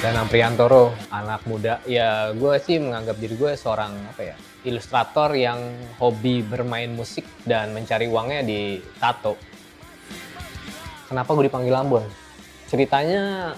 Danang Priantoro, anak muda. Ya gue sih menganggap diri gue seorang ilustrator yang hobi bermain musik dan mencari uangnya di tato. Kenapa gue dipanggil Ambon? Ceritanya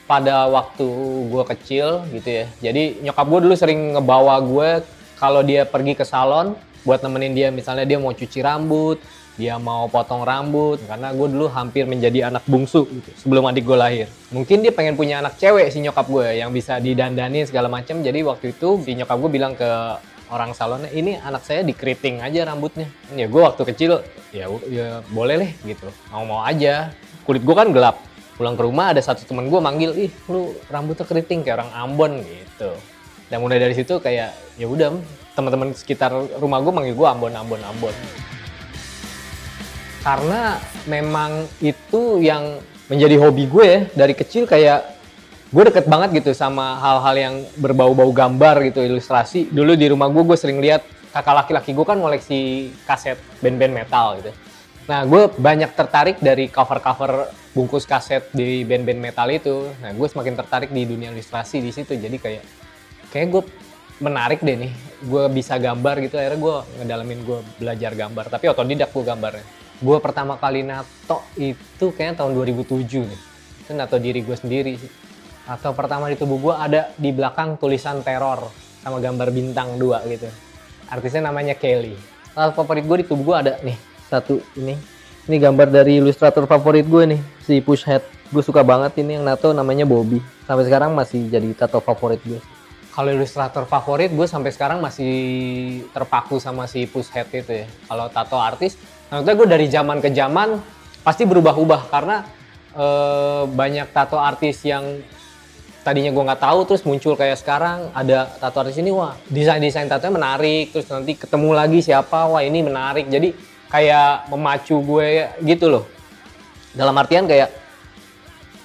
pada waktu gue kecil gitu ya. Jadi nyokap gue dulu sering ngebawa gue kalau dia pergi ke salon buat nemenin dia, misalnya dia mau cuci rambut, dia mau potong rambut, karena gue dulu hampir menjadi anak bungsu gitu, sebelum adik gue lahir. Mungkin dia pengen punya anak cewek si nyokap gue yang bisa didandani segala macam. Jadi waktu itu si nyokap gue bilang ke orang salonnya, ini anak saya dikeriting aja rambutnya. Ya gue waktu kecil ya boleh deh gitu, mau aja. Kulit gue kan gelap. Pulang ke rumah ada satu temen gue manggil, ih lu rambutnya keriting kayak orang Ambon gitu. Dan mulai dari situ kayak ya udah, teman-teman sekitar rumah gue manggil gue Ambon. Karena memang itu yang menjadi hobi gue ya dari kecil, kayak gue deket banget gitu sama hal-hal yang berbau-bau gambar gitu, ilustrasi. Dulu di rumah gue sering lihat kakak laki-laki gue kan ngoleksi kaset band-band metal gitu. Nah, gue banyak tertarik dari cover-cover bungkus kaset di band-band metal itu. Nah, gue semakin tertarik di dunia ilustrasi di situ. Jadi kayak gue menarik deh nih. Gue bisa gambar gitu. Akhirnya gue ngedalamin, gue belajar gambar. Tapi otodidak gue gambarnya. Gue pertama kali nato itu kayaknya tahun 2007 nih. Itu nato diri gue sendiri sih. Atau pertama di tubuh gue ada di belakang tulisan teror sama gambar bintang 2 gitu. Artisnya namanya Kelly. Lalu favorit gue di tubuh gue ada nih, satu ini gambar dari ilustrator favorit gue nih, si Pushhead. Gue suka banget ini yang nato, namanya Bobby. Sampai sekarang masih jadi tato favorit gue. Kalau ilustrator favorit gue sampai sekarang masih terpaku sama si Pushhead itu ya. Kalau tato artis, maksudnya gue dari zaman ke zaman pasti berubah-ubah karena banyak tato artis yang tadinya gue nggak tahu terus muncul, kayak sekarang ada tato artis ini, wah desain tatonya menarik, terus nanti ketemu lagi siapa, wah ini menarik, jadi kayak memacu gue gitu loh. Dalam artian kayak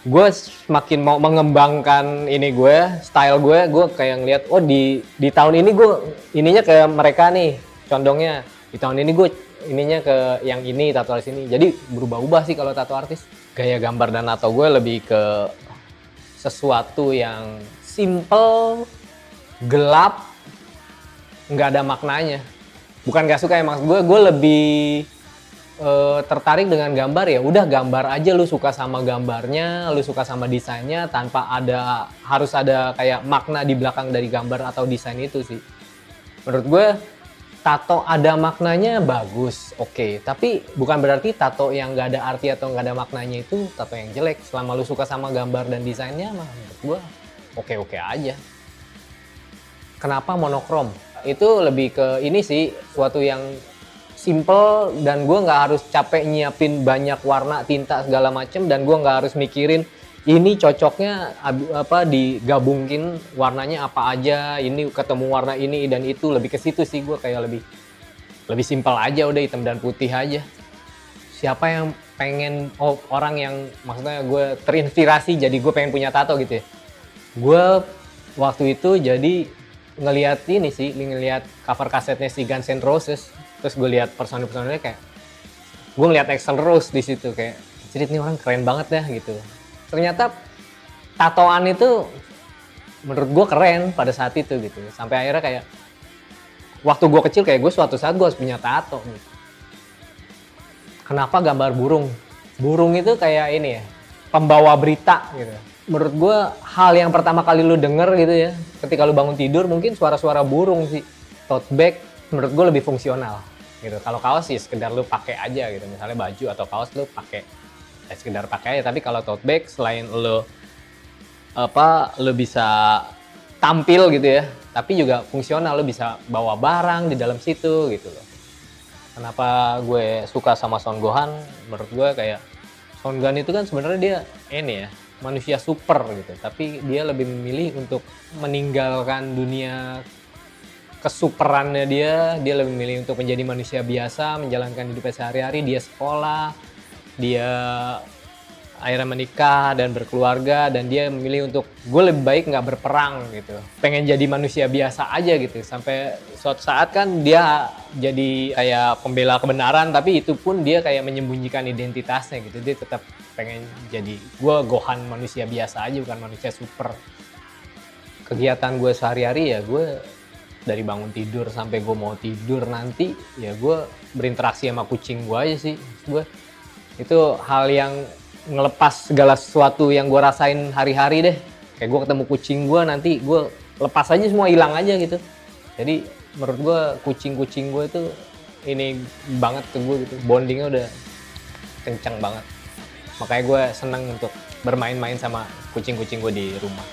gue semakin mau mengembangkan ini gue, style gue kayak ngeliat, oh di tahun ini gue ininya kayak mereka nih, condongnya di tahun ini gue ininya ke yang ini, tato artis ini. Jadi berubah-ubah sih kalau tato artis. Gaya gambar dan tato gue lebih ke sesuatu yang simple, gelap, nggak ada maknanya. Bukan nggak suka ya, maksud gue lebih tertarik dengan gambar, ya udah gambar aja, lu suka sama gambarnya, lu suka sama desainnya, tanpa harus ada kayak makna di belakang dari gambar atau desain itu sih. Menurut gue tato ada maknanya bagus, oke. Tapi bukan berarti tato yang nggak ada arti atau nggak ada maknanya itu tato yang jelek. Selama lu suka sama gambar dan desainnya, mah menurut gua oke-oke aja. Kenapa monokrom? Itu lebih ke ini sih, suatu yang simple dan gua nggak harus capek nyiapin banyak warna, tinta segala macem, dan gua nggak harus mikirin ini cocoknya digabungin warnanya apa aja, ini ketemu warna ini dan itu. Lebih ke situ sih, gue kayak lebih simpel aja, udah hitam dan putih aja. Siapa yang pengen, orang yang maksudnya gue terinspirasi jadi gue pengen punya tato gitu ya. Gue waktu itu jadi ngelihat cover kasetnya si Guns N' Roses, terus gue lihat personil-personilnya, kayak gue ngeliat Axl Rose di situ, kayak jadi ini orang keren banget ya gitu. Ternyata tatoan itu menurut gue keren pada saat itu gitu. Sampai akhirnya kayak waktu gue kecil, kayak gue suatu saat gue harus punya tato gitu. Kenapa gambar burung? Burung itu kayak ini ya, pembawa berita gitu. Menurut gue hal yang pertama kali lu denger gitu ya, ketika lu bangun tidur mungkin suara-suara burung sih. Tote bag menurut gue lebih fungsional gitu. Kalau kaos sih sekedar lu pakai aja gitu. Misalnya baju atau kaos lu pakai sekedar pakai aja. Tapi kalau tote bag, selain lo bisa tampil gitu ya, tapi juga fungsional, lo bisa bawa barang di dalam situ gitu loh. Kenapa gue suka sama Son Gohan? Menurut gue kayak Son Gohan itu kan sebenarnya dia ini ya, manusia super gitu, tapi dia lebih memilih untuk meninggalkan dunia kesuperannya dia lebih memilih untuk menjadi manusia biasa, menjalankan hidupnya sehari-hari. Dia sekolah, dia akhirnya menikah dan berkeluarga, dan dia memilih untuk gue lebih baik nggak berperang gitu, pengen jadi manusia biasa aja gitu, sampai suatu saat kan dia jadi kayak pembela kebenaran, tapi itu pun dia kayak menyembunyikan identitasnya gitu, dia tetap pengen jadi gue Gohan manusia biasa aja, bukan manusia super. Kegiatan gue sehari-hari ya gue dari bangun tidur sampai gue mau tidur nanti ya gue berinteraksi sama kucing gue aja sih. Gue itu hal yang ngelepas segala sesuatu yang gue rasain hari-hari deh. Kayak gue ketemu kucing gue nanti gue lepas aja semua, hilang aja gitu. Jadi menurut gue kucing-kucing gue itu ini banget ke gue gitu, bondingnya udah kencang banget. Makanya gue seneng untuk bermain-main sama kucing-kucing gue di rumah.